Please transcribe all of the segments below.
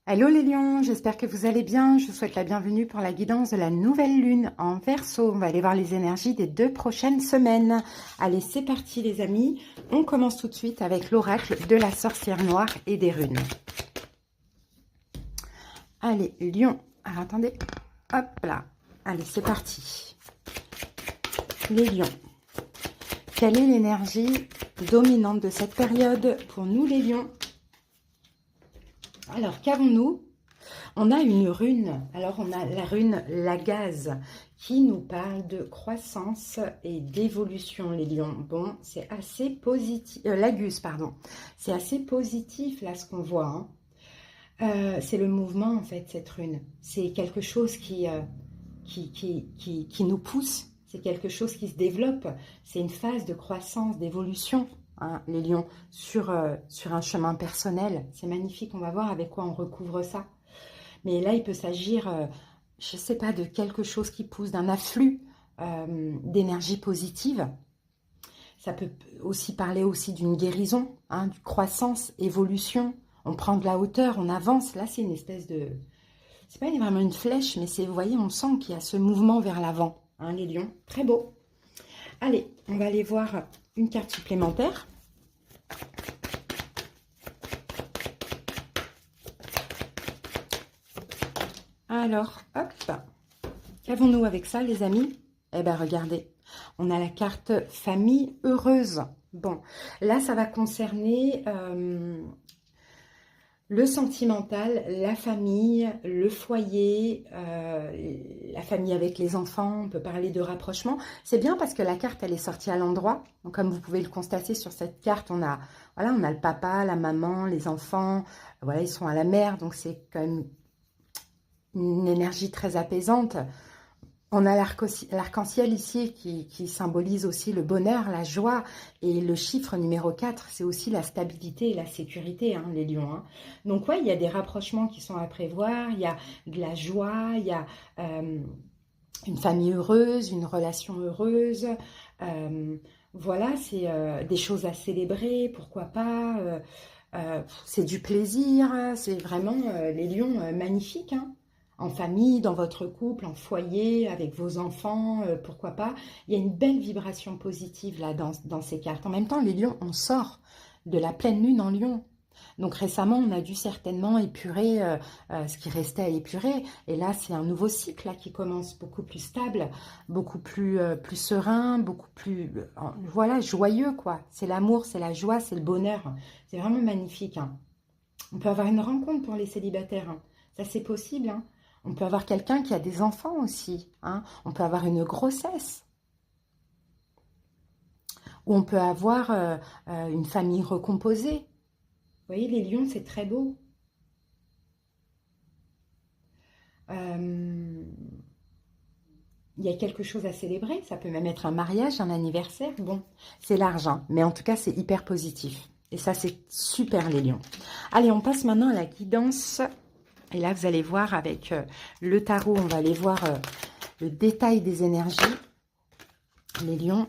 Hello les lions, j'espère que vous allez bien. Je vous souhaite la bienvenue pour la guidance de la nouvelle lune en Verseau. On va aller voir les énergies des 2 prochaines semaines. Allez, c'est parti les amis. On commence tout de suite avec l'oracle de la sorcière noire et des runes. Allez, lion. Alors attendez, hop là. Allez, c'est parti. Les lions. Quelle est l'énergie dominante de cette période pour nous les lions? Alors, qu'avons-nous? On a une rune, alors on a la rune Lagaze qui nous parle de croissance et d'évolution les lions. Bon, c'est assez positif, Laguse pardon, c'est assez positif là ce qu'on voit. Hein. C'est le mouvement en fait cette rune, c'est quelque chose qui nous pousse, c'est quelque chose qui se développe, c'est une phase de croissance, d'évolution. Hein, les lions sur un chemin personnel, c'est magnifique, on va voir avec quoi on recouvre ça. Mais là, il peut s'agir, je ne sais pas, de quelque chose qui pousse, d'un afflux d'énergie positive. Ça peut aussi parler aussi d'une guérison, hein, d'une croissance, évolution. On prend de la hauteur, on avance. Là, c'est une espèce de... C'est pas vraiment une flèche, mais c'est, vous voyez, on sent qu'il y a ce mouvement vers l'avant. Hein, les lions, très beau. Allez, on va aller voir une carte supplémentaire. Alors, hop, qu'avons-nous avec ça, les amis? Eh bien, regardez, on a la carte famille heureuse. Bon, là, ça va concerner le sentimental, la famille, le foyer, la famille avec les enfants. On peut parler de rapprochement. C'est bien parce que la carte, elle est sortie à l'endroit. Donc, comme vous pouvez le constater sur cette carte, on a le papa, la maman, les enfants. Voilà, ils sont à la mer, donc c'est quand même une énergie très apaisante. On a l'arc-en-ciel ici qui symbolise aussi le bonheur, la joie. Et le chiffre numéro 4, c'est aussi la stabilité et la sécurité, hein, les lions. Hein. Donc, ouais, il y a des rapprochements qui sont à prévoir. Il y a de la joie, il y a une famille heureuse, une relation heureuse. Voilà, c'est des choses à célébrer, pourquoi pas. C'est du plaisir, c'est vraiment les lions magnifiques, hein. En famille, dans votre couple, en foyer, avec vos enfants, pourquoi pas. Il y a une belle vibration positive là dans ces cartes. En même temps, les lions, on sort de la pleine lune en lion. Donc récemment, on a dû certainement épurer ce qui restait à épurer. Et là, c'est un nouveau cycle là, qui commence beaucoup plus stable, beaucoup plus serein, beaucoup plus voilà, joyeux, quoi. C'est l'amour, c'est la joie, c'est le bonheur. C'est vraiment magnifique. Hein. On peut avoir une rencontre pour les célibataires. Hein. Ça, c'est possible. Hein. On peut avoir quelqu'un qui a des enfants aussi. Hein. On peut avoir une grossesse. Ou on peut avoir une famille recomposée. Vous voyez, les lions, c'est très beau. Il y a quelque chose à célébrer. Ça peut même être un mariage, un anniversaire. Bon, c'est large, hein, mais en tout cas, c'est hyper positif. Et ça, c'est super, les lions. Allez, on passe maintenant à la guidance. Et là, vous allez voir avec le tarot, on va aller voir le détail des énergies. Les lions,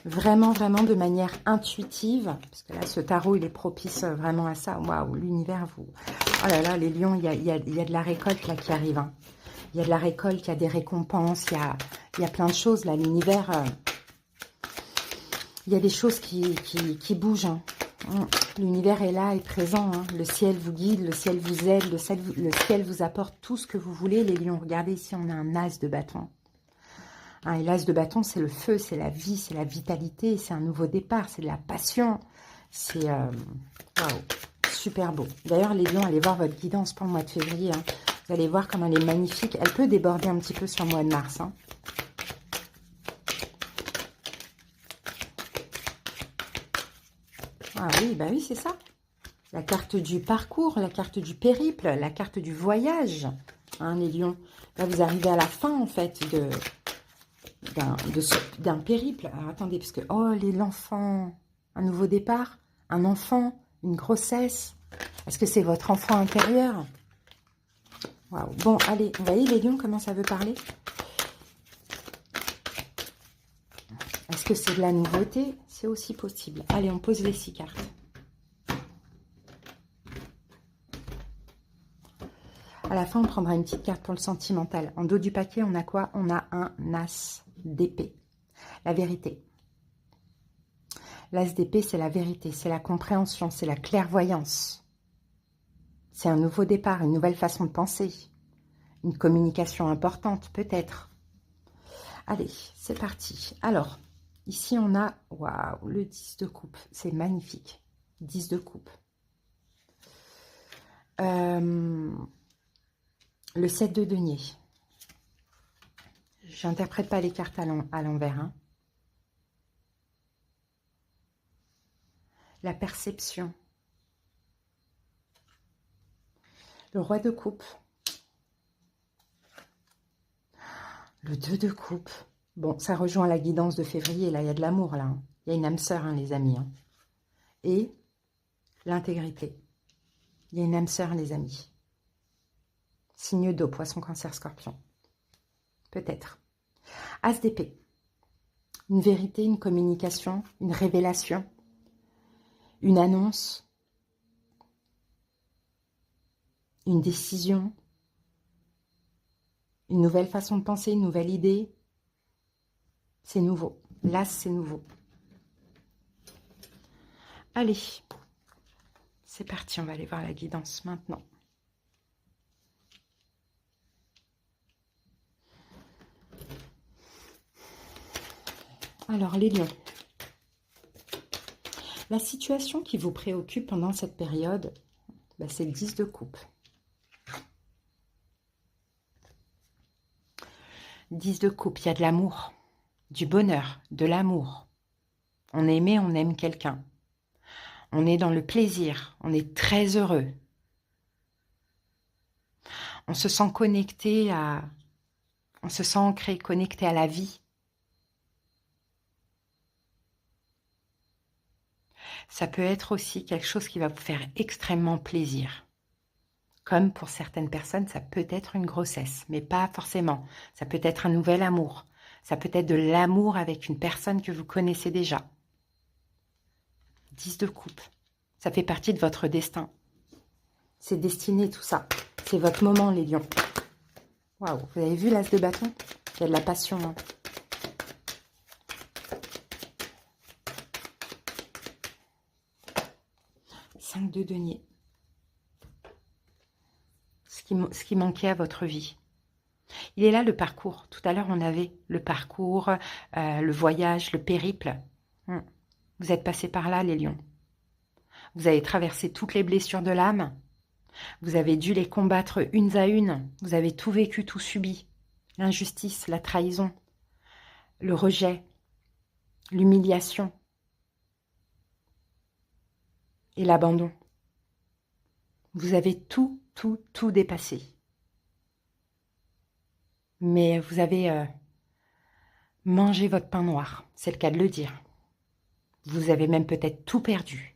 vraiment, vraiment de manière intuitive. Parce que là, ce tarot, il est propice vraiment à ça. Waouh, l'univers, vous... Oh là là, les lions, il y a de la récolte là qui arrive. Hein. Il y a de la récolte, il y a des récompenses, il y a plein de choses là. L'univers, il y a des choses qui bougent. Hein. L'univers est là, est présent. Hein. Le ciel vous guide, le ciel vous aide, le ciel vous apporte tout ce que vous voulez. Les lions, regardez ici, on a un as de bâton. Hein, et l'as de bâton, c'est le feu, c'est la vie, c'est la vitalité, c'est un nouveau départ, c'est de la passion. C'est waouh, super beau. D'ailleurs, les lions, allez voir votre guidance pour le mois de février. Hein. Vous allez voir comme elle est magnifique. Elle peut déborder un petit peu sur le mois de mars. Hein. Ah oui, bah oui, c'est ça. La carte du parcours, la carte du périple, la carte du voyage. Hein, les lions. Là, vous arrivez à la fin, en fait, d'un périple. Alors, attendez, parce que... Oh, l'enfant. Un nouveau départ. Un enfant. Une grossesse. Est-ce que c'est votre enfant intérieur? Waouh. Bon, allez, vous voyez les lions, comment ça veut parler? Est-ce que c'est de la nouveauté? C'est aussi possible. Allez, on pose les 6 cartes. À la fin, on prendra une petite carte pour le sentimental. En dos du paquet, on a quoi? On a un as d'épée. La vérité. L'as d'épée, c'est la vérité, c'est la compréhension, c'est la clairvoyance. C'est un nouveau départ, une nouvelle façon de penser. Une communication importante, peut-être. Allez, c'est parti. Alors, ici, on a... Waouh, le 10 de coupe. C'est magnifique. 10 de coupe. Le 7 de denier. J'interprète pas les cartes à l'envers. Hein. La perception. Le roi de coupe. Le 2 de coupe. Bon, ça rejoint la guidance de février. Là, il y a de l'amour, là. Hein. Il y a une âme sœur, hein, les amis. Hein. Et l'intégrité. Il y a une âme sœur, les amis. Signe d'eau, poisson, cancer, scorpion. Peut-être. As d'épée. Une vérité, une communication, une révélation, une annonce, une décision, une nouvelle façon de penser, une nouvelle idée. C'est nouveau. L'as, c'est nouveau. Allez, c'est parti, on va aller voir la guidance maintenant. Alors, les lions. La situation qui vous préoccupe pendant cette période, bah, c'est le 10 de coupe. 10 de coupe, il y a de l'amour, du bonheur, de l'amour. On est aimé, on aime quelqu'un. On est dans le plaisir, on est très heureux. On se sent connecté à... On se sent ancré, connecté à la vie. Ça peut être aussi quelque chose qui va vous faire extrêmement plaisir. Comme pour certaines personnes, ça peut être une grossesse, mais pas forcément. Ça peut être un nouvel amour. Ça peut être de l'amour avec une personne que vous connaissez déjà. 10 de coupe. Ça fait partie de votre destin. C'est destiné, tout ça. C'est votre moment, les lions. Waouh, vous avez vu l'as de bâton? Il y a de la passion. Hein. Cinq de denier. Ce qui manquait à votre vie. Il est là le parcours. Tout à l'heure, on avait le parcours, le voyage, le périple. Vous êtes passé par là, les lions. Vous avez traversé toutes les blessures de l'âme. Vous avez dû les combattre une à une. Vous avez tout vécu, tout subi. L'injustice, la trahison, le rejet, l'humiliation et l'abandon. Vous avez tout dépassé. Mais vous avez mangé votre pain noir, c'est le cas de le dire. Vous avez même peut-être tout perdu.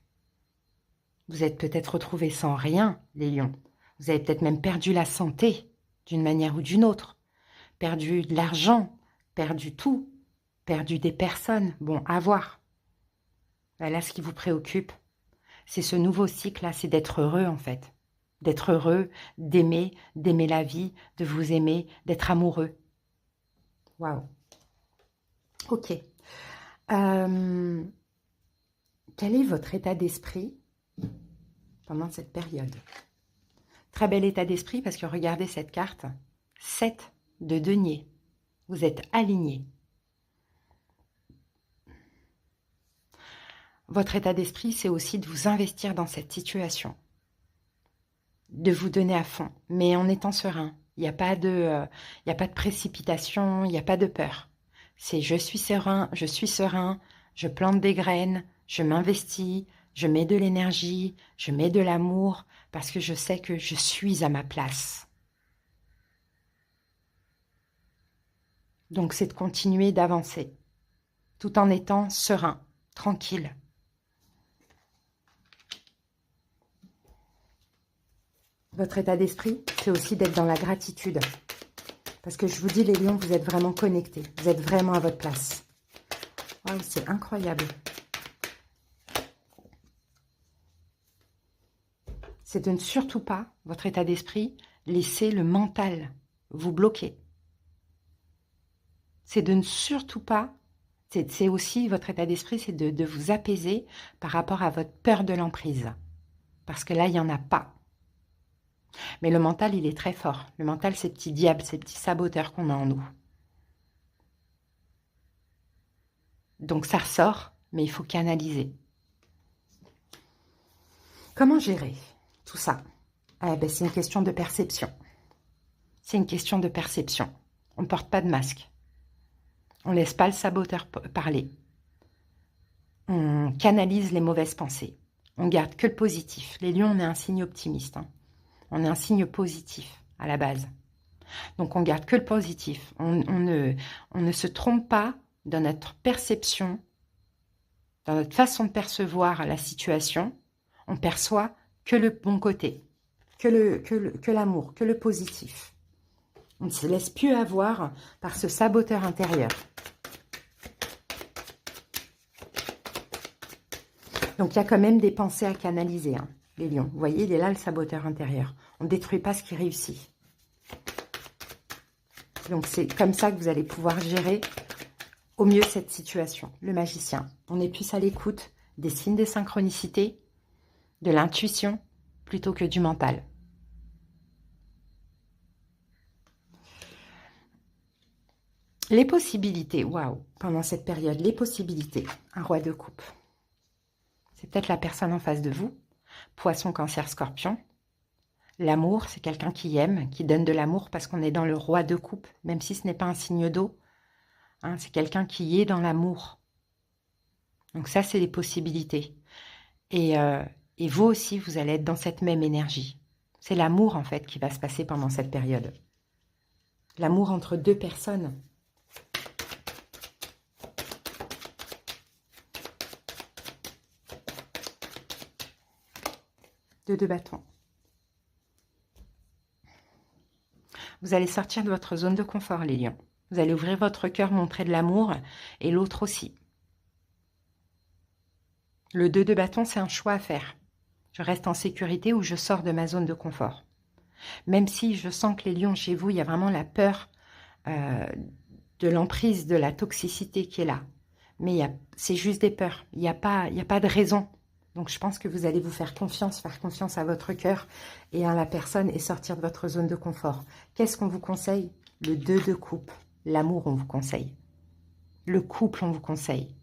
Vous êtes peut-être retrouvés sans rien, les lions. Vous avez peut-être même perdu la santé, d'une manière ou d'une autre. Perdu de l'argent, perdu tout, perdu des personnes. Bon, à voir. Là, ce qui vous préoccupe, c'est ce nouveau cycle-là, c'est d'être heureux en fait. D'être heureux, d'aimer la vie, de vous aimer, d'être amoureux. Waouh. Ok. Quel est votre état d'esprit pendant cette période? Très bel état d'esprit parce que regardez cette carte. 7 de denier. Vous êtes aligné. Votre état d'esprit, c'est aussi de vous investir dans cette situation. De vous donner à fond, mais en étant serein. Il n'y a pas de précipitation, il n'y a pas de peur. C'est je suis serein, je plante des graines, je m'investis, je mets de l'énergie, je mets de l'amour, parce que je sais que je suis à ma place. Donc c'est de continuer d'avancer, tout en étant serein, tranquille. Votre état d'esprit, c'est aussi d'être dans la gratitude. Parce que je vous dis, les lions, vous êtes vraiment connectés. Vous êtes vraiment à votre place. Wow, c'est incroyable. C'est de ne surtout pas, votre état d'esprit, laisser le mental vous bloquer. C'est de ne surtout pas, c'est aussi votre état d'esprit, c'est de vous apaiser par rapport à votre peur de l'emprise. Parce que là, il n'y en a pas. Mais le mental, il est très fort. Le mental, c'est petits diables, ces petits saboteurs qu'on a en nous. Donc ça ressort, mais il faut canaliser. Comment gérer tout ça? C'est une question de perception. C'est une question de perception. On ne porte pas de masque. On ne laisse pas le saboteur parler. On canalise les mauvaises pensées. On garde que le positif. Les lions, on est un signe optimiste. Hein. On est un signe positif à la base. Donc on garde que le positif. On ne se trompe pas dans notre perception, dans notre façon de percevoir la situation. On perçoit que le bon côté, que l'amour, que le positif. On ne se laisse plus avoir par ce saboteur intérieur. Donc il y a quand même des pensées à canaliser, hein, les lions. Vous voyez, il est là le saboteur intérieur. On ne détruit pas ce qui réussit. Donc c'est comme ça que vous allez pouvoir gérer au mieux cette situation. Le magicien. On est plus à l'écoute des signes des synchronicités, de l'intuition, plutôt que du mental. Les possibilités, waouh, pendant cette période, les possibilités. Un roi de coupe. C'est peut-être la personne en face de vous. Poisson, cancer, scorpion. L'amour, c'est quelqu'un qui aime, qui donne de l'amour parce qu'on est dans le roi de coupe, même si ce n'est pas un signe d'eau. Hein, c'est quelqu'un qui est dans l'amour. Donc ça, c'est les possibilités. Et vous aussi, vous allez être dans cette même énergie. C'est l'amour, en fait, qui va se passer pendant cette période. L'amour entre deux personnes. Deux bâtons. Vous allez sortir de votre zone de confort, les lions. Vous allez ouvrir votre cœur, montrer de l'amour, et l'autre aussi. Le 2 de bâton, c'est un choix à faire. Je reste en sécurité ou je sors de ma zone de confort. Même si je sens que les lions, chez vous, il y a vraiment la peur de l'emprise, de la toxicité qui est là. Mais c'est juste des peurs. Il n'y a pas de raison. Donc, je pense que vous allez vous faire confiance à votre cœur et à la personne et sortir de votre zone de confort. Qu'est-ce qu'on vous conseille? Le 2 de coupe. L'amour, on vous conseille. Le couple, on vous conseille.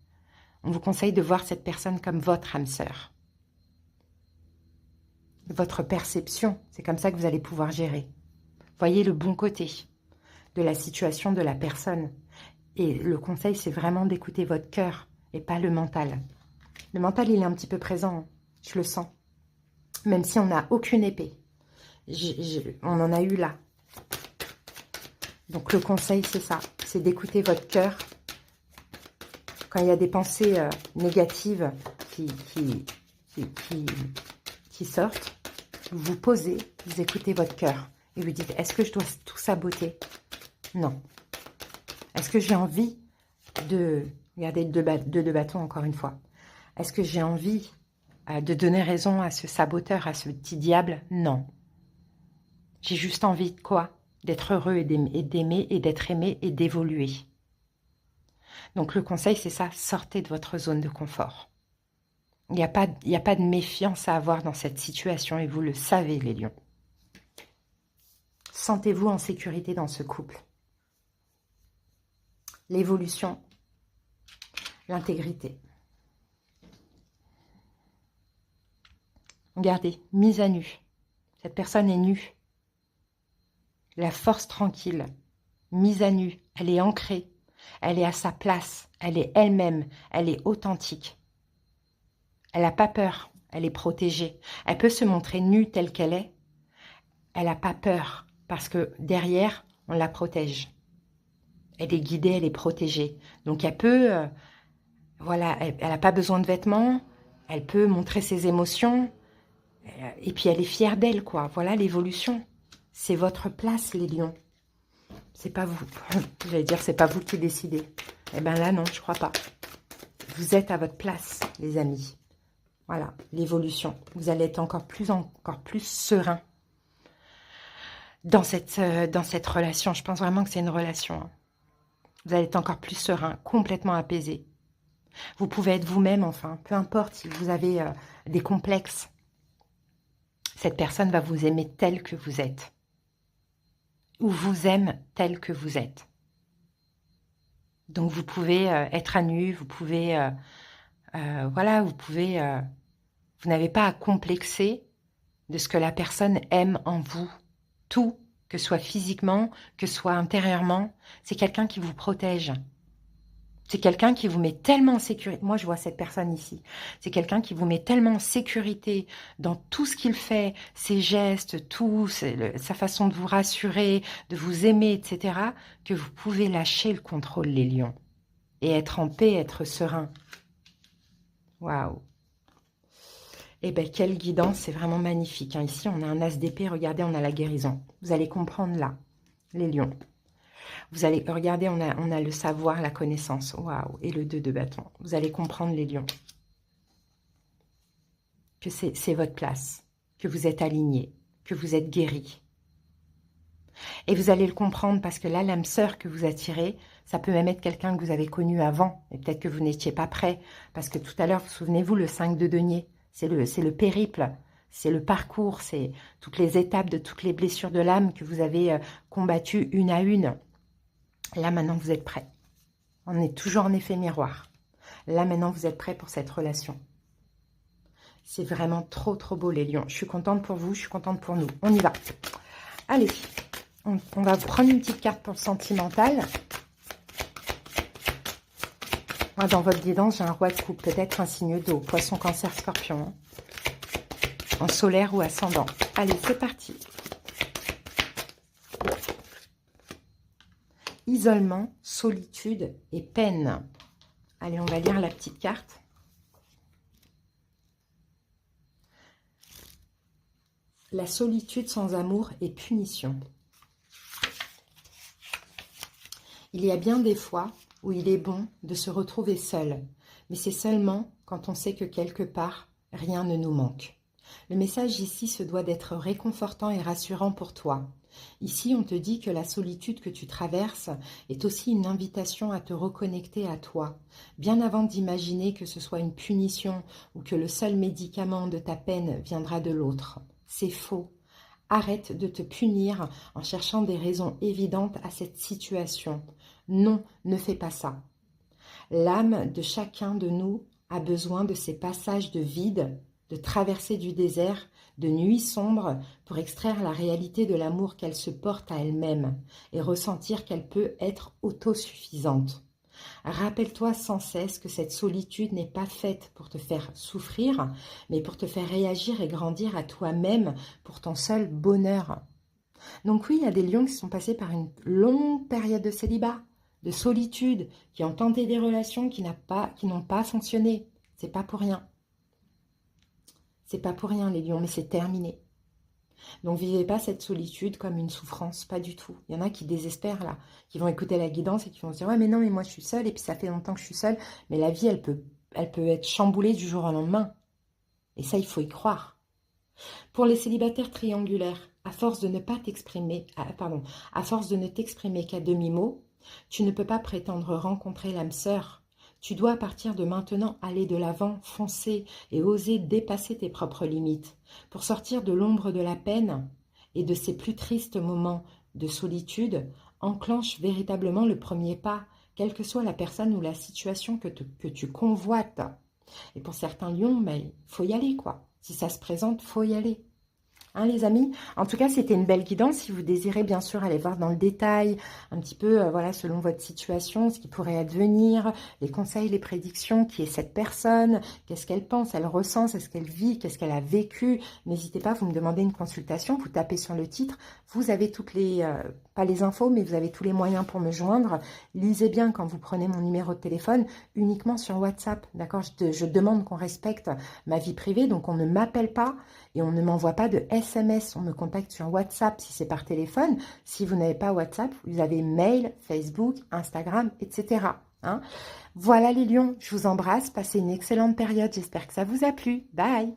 On vous conseille de voir cette personne comme votre âme sœur. Votre perception, c'est comme ça que vous allez pouvoir gérer. Voyez le bon côté de la situation de la personne. Et le conseil, c'est vraiment d'écouter votre cœur et pas le mental. Le mental, il est un petit peu présent, je le sens. Même si on n'a aucune épée. On en a eu là. Donc le conseil, c'est ça. C'est d'écouter votre cœur. Quand il y a des pensées négatives qui sortent, vous vous posez, vous écoutez votre cœur. Et vous dites, est-ce que je dois tout saboter? Non. Est-ce que j'ai envie de... Regardez le 2 de bâton encore une fois. Est-ce que j'ai envie de donner raison à ce saboteur, à ce petit diable? Non. J'ai juste envie de quoi? D'être heureux et d'aimer et d'être aimé et d'évoluer. Donc le conseil, c'est ça, sortez de votre zone de confort. Il n'y a pas de méfiance à avoir dans cette situation et vous le savez, les lions. Sentez-vous en sécurité dans ce couple. L'évolution, l'intégrité. Regardez, mise à nu. Cette personne est nue. La force tranquille, mise à nu, elle est ancrée. Elle est à sa place, elle est elle-même, elle est authentique. Elle n'a pas peur, elle est protégée. Elle peut se montrer nue telle qu'elle est. Elle n'a pas peur parce que derrière, on la protège. Elle est guidée, elle est protégée. Donc elle peut, voilà, elle n'a pas besoin de vêtements, elle peut montrer ses émotions et puis elle est fière d'elle, quoi. Voilà l'évolution. C'est votre place, les lions. C'est pas vous. J'allais dire, c'est pas vous qui décidez. Eh bien là, non, je crois pas. Vous êtes à votre place, les amis. Voilà, l'évolution. Vous allez être encore plus serein. dans cette relation. Je pense vraiment que c'est une relation. Hein. Vous allez être encore plus serein, complètement apaisé. Vous pouvez être vous-même, enfin, peu importe si vous avez des complexes. Cette personne va vous aimer tel que vous êtes. Ou vous aime tel que vous êtes. Donc vous pouvez être à nu, vous pouvez, voilà, vous n'avez pas à complexer de ce que la personne aime en vous. Tout, que ce soit physiquement, que ce soit intérieurement, c'est quelqu'un qui vous protège. C'est quelqu'un qui vous met tellement en sécurité. Moi, je vois cette personne ici. C'est quelqu'un qui vous met tellement en sécurité dans tout ce qu'il fait, ses gestes, tout, sa façon de vous rassurer, de vous aimer, etc., que vous pouvez lâcher le contrôle, les lions, et être en paix, être serein. Waouh! Eh bien, quelle guidance, c'est vraiment magnifique. Hein. Ici, on a un as d'épée, regardez, on a la guérison. Vous allez comprendre là, les lions. Vous allez, regardez, on a le savoir, la connaissance. Waouh! Et le 2 de bâton. Vous allez comprendre, les lions, que c'est votre place, que vous êtes alignés, que vous êtes guéris. Et vous allez le comprendre parce que là, l'âme sœur que vous attirez, ça peut même être quelqu'un que vous avez connu avant. Et peut-être que vous n'étiez pas prêt. Parce que tout à l'heure, vous souvenez-vous, le 5 de denier, c'est le périple, c'est le parcours, c'est toutes les étapes de toutes les blessures de l'âme que vous avez combattues une à une. Là, maintenant, vous êtes prêts. On est toujours en effet miroir. Là, maintenant, vous êtes prêts pour cette relation. C'est vraiment trop, trop beau, les lions. Je suis contente pour vous, je suis contente pour nous. On y va. Allez, on va prendre une petite carte pour le sentimental. Moi, dans votre guidance, j'ai un roi de coupe, peut-être un signe d'eau. Poisson, cancer, scorpion. Hein. En solaire ou ascendant. Allez, c'est parti. Isolement, solitude et peine. Allez, on va lire la petite carte. La solitude sans amour est punition. Il y a bien des fois où il est bon de se retrouver seul, mais c'est seulement quand on sait que quelque part, rien ne nous manque. Le message ici se doit d'être réconfortant et rassurant pour toi. Ici, on te dit que la solitude que tu traverses est aussi une invitation à te reconnecter à toi, bien avant d'imaginer que ce soit une punition ou que le seul médicament de ta peine viendra de l'autre. C'est faux. Arrête de te punir en cherchant des raisons évidentes à cette situation. Non, ne fais pas ça. L'âme de chacun de nous a besoin de ces passages de vide, de traversée du désert, de nuits sombres, pour extraire la réalité de l'amour qu'elle se porte à elle-même et ressentir qu'elle peut être autosuffisante. Rappelle-toi sans cesse que cette solitude n'est pas faite pour te faire souffrir, mais pour te faire réagir et grandir à toi-même pour ton seul bonheur. Donc oui, il y a des lions qui sont passés par une longue période de célibat, de solitude, qui ont tenté des relations qui n'ont pas fonctionné. C'est pas pour rien. C'est pas pour rien, les lions, mais c'est terminé. Donc, vivez pas cette solitude comme une souffrance, pas du tout. Il y en a qui désespèrent là, qui vont écouter la guidance et qui vont se dire « Ouais, mais non, mais moi je suis seule et puis ça fait longtemps que je suis seule. » Mais la vie, elle peut être chamboulée du jour au lendemain. Et ça, il faut y croire. Pour les célibataires triangulaires, à force de ne pas t'exprimer, à force de ne t'exprimer qu'à demi-mot, tu ne peux pas prétendre rencontrer l'âme sœur. Tu dois à partir de maintenant aller de l'avant, foncer et oser dépasser tes propres limites pour sortir de l'ombre de la peine et de ces plus tristes moments de solitude. Enclenche véritablement le premier pas, quelle que soit la personne ou la situation que tu convoites. Et pour certains lions, il faut y aller, quoi. Si ça se présente, faut y aller. Hein, les amis, en tout cas, c'était une belle guidance. Si vous désirez, bien sûr, aller voir dans le détail, un petit peu, voilà, selon votre situation, ce qui pourrait advenir, les conseils, les prédictions, qui est cette personne, qu'est-ce qu'elle pense, elle ressent, est-ce qu'elle vit, qu'est-ce qu'elle a vécu. N'hésitez pas, vous me demandez une consultation, vous tapez sur le titre, vous avez toutes les, pas les infos, mais vous avez tous les moyens pour me joindre. Lisez bien quand vous prenez mon numéro de téléphone, uniquement sur WhatsApp, d'accord? Je demande qu'on respecte ma vie privée, donc on ne m'appelle pas et on ne m'envoie pas de SMS, on me contacte sur WhatsApp si c'est par téléphone. Si vous n'avez pas WhatsApp, vous avez mail, Facebook, Instagram, etc. Hein? Voilà les lions, je vous embrasse, passez une excellente période, j'espère que ça vous a plu. Bye!